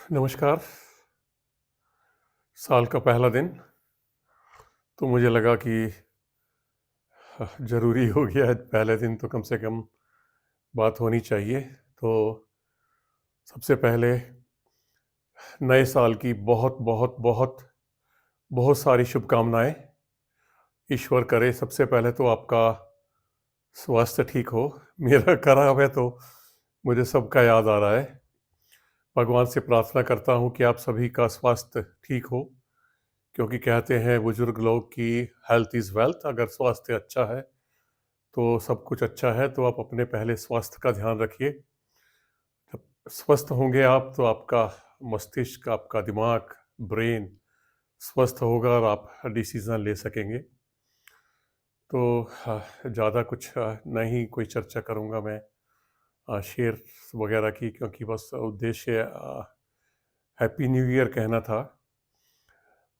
नमस्कार। साल का पहला दिन, तो मुझे लगा कि ज़रूरी हो गया है पहले दिन तो कम से कम बात होनी चाहिए। तो सबसे पहले नए साल की बहुत बहुत बहुत बहुत सारी शुभकामनाएं। ईश्वर करे सबसे पहले तो आपका स्वास्थ्य ठीक हो। मेरा खराब है तो मुझे सबका याद आ रहा है। भगवान से प्रार्थना करता हूँ कि आप सभी का स्वास्थ्य ठीक हो, क्योंकि कहते हैं बुजुर्ग लोग कि हेल्थ इज़ वेल्थ। अगर स्वास्थ्य अच्छा है तो सब कुछ अच्छा है। तो आप अपने पहले स्वास्थ्य का ध्यान रखिए। जब स्वस्थ होंगे आप तो आपका मस्तिष्क, आपका दिमाग, ब्रेन स्वस्थ होगा और आप डिसीज़न ले सकेंगे। तो ज़्यादा कुछ नहीं कोई चर्चा करूँगा मैं शेयर वगैरह की, क्योंकि बस उद्देश्य हैप्पी न्यू ईयर कहना था।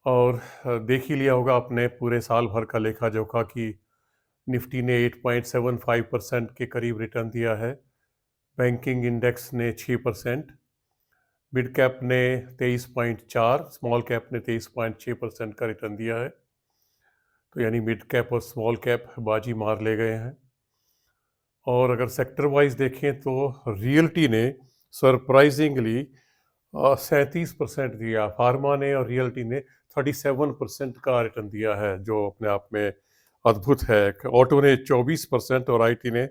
और देख ही लिया होगा आपने पूरे साल भर का लेखा जोखा कि निफ्टी ने 8.75% के करीब रिटर्न दिया है। बैंकिंग इंडेक्स ने 6%, मिड कैप ने 23.4, स्मॉल कैप ने 23.6% का रिटर्न दिया है। तो यानी मिड कैप और स्मॉल कैप बाजी मार ले गए हैं। और अगर सेक्टर वाइज देखें तो रियल्टी ने सरप्राइजिंगली 37% दिया, फार्मा ने और रियल्टी ने 37% का रिटर्न दिया है, जो अपने आप में अद्भुत है। ऑटो ने 24% और आईटी ने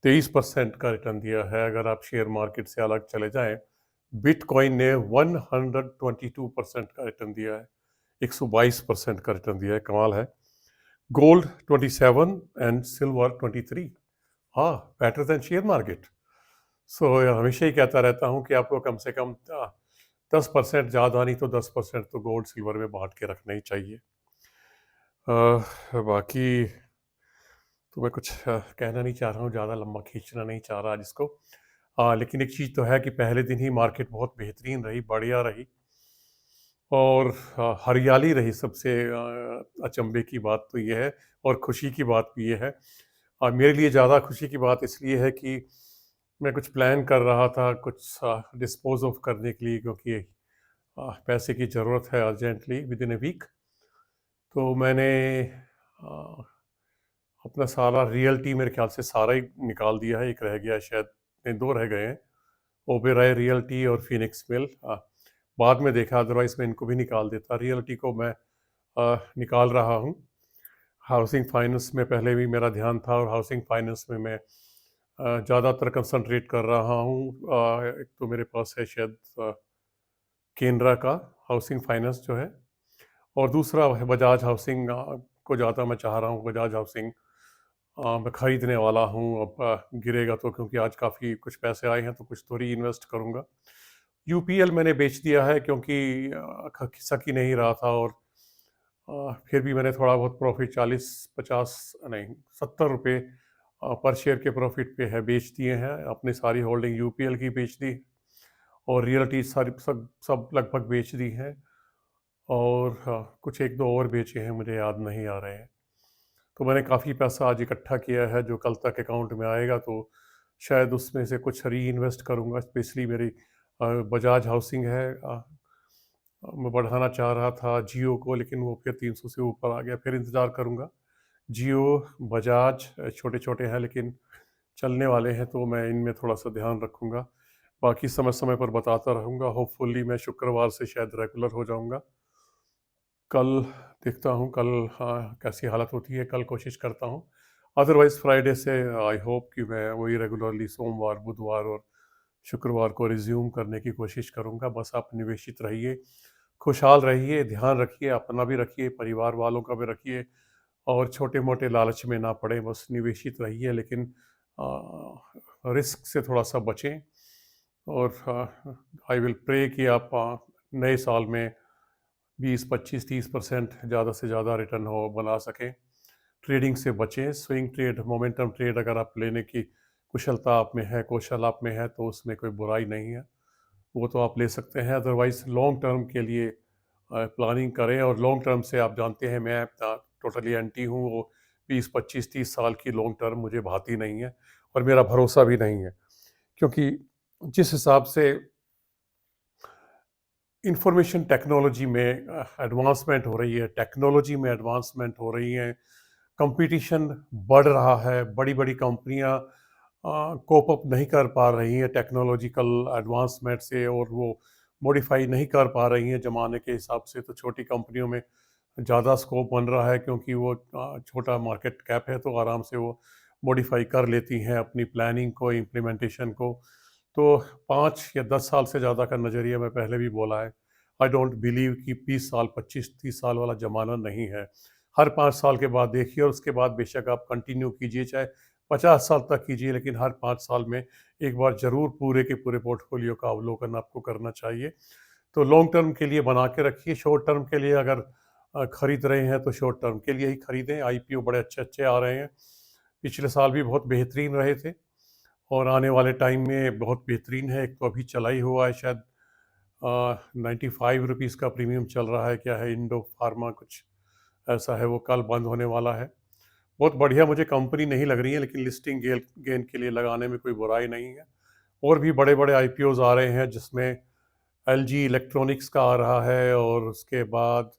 23% का रिटर्न दिया है। अगर आप शेयर मार्केट से अलग चले जाएं, बिटकॉइन ने 122% का रिटर्न दिया है, 122% का रिटर्न दिया है, कमाल है। Gold 27 and silver 23। हाँ, बेटर देन शेयर मार्केट। सो हमेशा ही कहता रहता हूँ कि आपको कम से कम 10%, ज़्यादा नहीं तो 10% तो गोल्ड सिल्वर में बांट के रखना ही चाहिए। बाकी तो मैं कुछ कहना नहीं चाह रहा हूँ, ज़्यादा लंबा खींचना नहीं चाह रहा जिसको। लेकिन एक चीज़ तो है कि पहले दिन ही मार्केट बहुत बेहतरीन रही, बढ़िया रही और हरियाली रही। सबसे अचंभे की बात तो ये है और खुशी की बात भी ये है। मेरे लिए ज़्यादा खुशी की बात इसलिए है कि मैं कुछ प्लान कर रहा था कुछ डिस्पोज ऑफ करने के लिए, क्योंकि पैसे की ज़रूरत है urgently within a week. तो मैंने अ, अपना सारा रियल्टी मेरे ख्याल से सारा ही निकाल दिया है। एक रह गया शायद, नहीं, दो रह गए हैं, ओबेरॉय रियल्टी और फिनिक्स मिल। बाद में देखा, अदरवाइज मैं इनको भी निकाल देता। रियल्टी को मैं निकाल रहा हूँ। हाउसिंग फाइनेंस में पहले भी मेरा ध्यान था और हाउसिंग फाइनेंस में मैं ज़्यादातर कंसंट्रेट कर रहा हूँ। एक तो मेरे पास है शायद केनरा का हाउसिंग फाइनेंस जो है, और दूसरा है बजाज हाउसिंग। को ज़्यादा मैं चाह रहा हूँ बजाज हाउसिंग मैं खरीदने वाला हूँ। अब गिरेगा तो, क्योंकि आज काफ़ी कुछ पैसे आए हैं तो कुछ तो री इन्वेस्ट करूँगा। यूपीएल मैंने बेच दिया है, क्योंकि खिसक ही नहीं रहा था। और फिर भी मैंने थोड़ा बहुत प्रॉफिट 40-50 नहीं 70 रुपये पर शेयर के प्रॉफिट पे है बेच दिए हैं। अपनी सारी होल्डिंग यूपीएल की बेच दी और रियल्टी सारी सब सब लगभग बेच दी हैं। और कुछ एक दो और बेचे हैं, मुझे याद नहीं आ रहे हैं। तो मैंने काफ़ी पैसा आज इकट्ठा किया है जो कल तक अकाउंट में आएगा, तो शायद उसमें से कुछ री इन्वेस्ट करूँगा। स्पेशली मेरी बजाज हाउसिंग है। मैं बढ़ाना चाह रहा था जियो को, लेकिन वो फिर 300 से ऊपर आ गया। फिर इंतज़ार करूँगा। जियो, बजाज छोटे छोटे हैं लेकिन चलने वाले हैं, तो मैं इनमें थोड़ा सा ध्यान रखूँगा। बाकी समय समय पर बताता रहूँगा। होपफुली मैं शुक्रवार से शायद रेगुलर हो जाऊँगा। कल देखता हूँ, कल कैसी हालत होती है, कल कोशिश करता हूँ। अदरवाइज़ फ्राइडे से आई होप कि मैं वही रेगुलरली सोमवार, बुधवार और शुक्रवार को रिज्यूम करने की कोशिश करूँगा। बस आप निवेशित रहिए, खुशहाल रहिए, ध्यान रखिए, अपना भी रखिए, परिवार वालों का भी रखिए और छोटे-मोटे लालच में ना पड़ें। बस निवेशित रहिए, लेकिन रिस्क से थोड़ा-सा बचें। और आई विल प्रे कि आप नए साल में 20, 25, 30% ज़्यादा से ज़्यादा रिटर्न हो बना सकें। ट्रेडिंग से बचें। स्विंग ट्रेड, मोमेंटम ट्रेड अगर आप लेने की कुशलता आप में है, कौशल आप में है, तो उसमें कोई बुराई नहीं है, वो तो आप ले सकते हैं। अदरवाइज़ लॉन्ग टर्म के लिए प्लानिंग करें। और लॉन्ग टर्म से आप जानते हैं मैं टोटली एंटी हूँ। वो 20, 25, 30 साल की लॉन्ग टर्म मुझे भाती नहीं है और मेरा भरोसा भी नहीं है, क्योंकि जिस हिसाब से इंफॉर्मेशन टेक्नोलॉजी में एडवांसमेंट हो रही है, टेक्नोलॉजी में एडवांसमेंट हो रही है, कंपटीशन बढ़ रहा है, बड़ी-बड़ी कंपनियां कोप अप नहीं कर पा रही हैं टेक्नोलॉजिकल एडवांसमेंट से, और वो मॉडिफाई नहीं कर पा रही हैं ज़माने के हिसाब से। तो छोटी कंपनियों में ज़्यादा स्कोप बन रहा है, क्योंकि वो छोटा मार्केट कैप है, तो आराम से वो मॉडिफाई कर लेती हैं अपनी प्लानिंग को, इम्प्लीमेंटेशन को। तो 5 या 10 साल से ज़्यादा का नज़रिया मैं पहले भी बोला है। आई डोंट बिलीव कि 20 साल, 25-30 साल वाला ज़माना नहीं है। हर 5 साल के बाद देखिए, और उसके बाद बेशक आप कंटिन्यू कीजिए, चाहे 50 साल तक कीजिए, लेकिन हर 5 साल में एक बार ज़रूर पूरे के पूरे पोर्टफोलियो का अवलोकन आपको करना चाहिए। तो लॉन्ग टर्म के लिए बना के रखिए, शॉर्ट टर्म के लिए अगर खरीद रहे हैं तो शॉर्ट टर्म के लिए ही खरीदें। आईपीओ बड़े अच्छे-अच्छे आ रहे हैं। पिछले साल भी बहुत बेहतरीन रहे थे, और आने वाले टाइम में बहुत बेहतरीन है। एक तो अभी चला ही हुआ है, शायद 95 रुपीज़ का प्रीमियम चल रहा है, क्या है, इंडो फार्मा कुछ ऐसा है, वो कल बंद होने वाला है। बहुत बढ़िया मुझे कंपनी नहीं लग रही है, लेकिन लिस्टिंग गेन के लिए लगाने में कोई बुराई नहीं है। और भी बड़े-बड़े आईपीओज़ आ रहे हैं, जिसमें एलजी इलेक्ट्रॉनिक्स का आ रहा है, और उसके बाद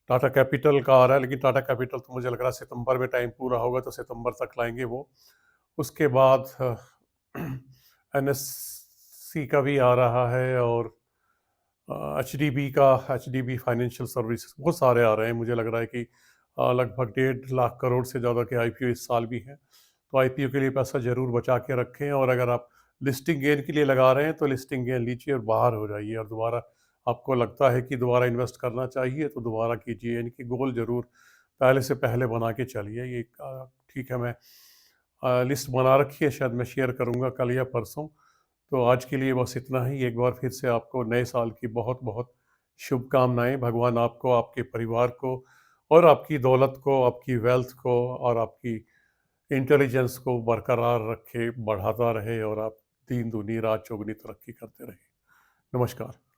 टाटा कैपिटल का आ रहा है, लेकिन टाटा कैपिटल तो मुझे लग रहा है सितंबर में टाइम पूरा होगा, तो सितंबर तक लाएँगे वो। उसके बाद एनएससी का भी आ रहा है, और एचडीबी फाइनेंशियल सर्विसेज, बहुत सारे आ रहे हैं। मुझे लग रहा है कि लगभग 1.5 लाख करोड़ से ज़्यादा के आईपीओ इस साल भी हैं। तो आईपीओ के लिए पैसा ज़रूर बचा के रखें, और अगर आप लिस्टिंग गेन के लिए लगा रहे हैं तो लिस्टिंग गेन लीजिए और बाहर हो जाइए, और दोबारा आपको लगता है कि दोबारा इन्वेस्ट करना चाहिए तो दोबारा कीजिए। यानी कि गोल ज़रूर पहले से पहले बना के चलिए। ये ठीक है, मैं लिस्ट बना रखी है, शायद मैं शेयर करूँगा कल या परसों। तो आज के लिए बस इतना ही। एक बार फिर से आपको नए साल की बहुत बहुत शुभकामनाएं। भगवान आपको, आपके परिवार को, और आपकी दौलत को, आपकी वेल्थ को, और आपकी इंटेलिजेंस को बरकरार रखे, बढ़ाता रहे, और आप दिन दूनी रात चौगुनी तरक्की करते रहें। नमस्कार।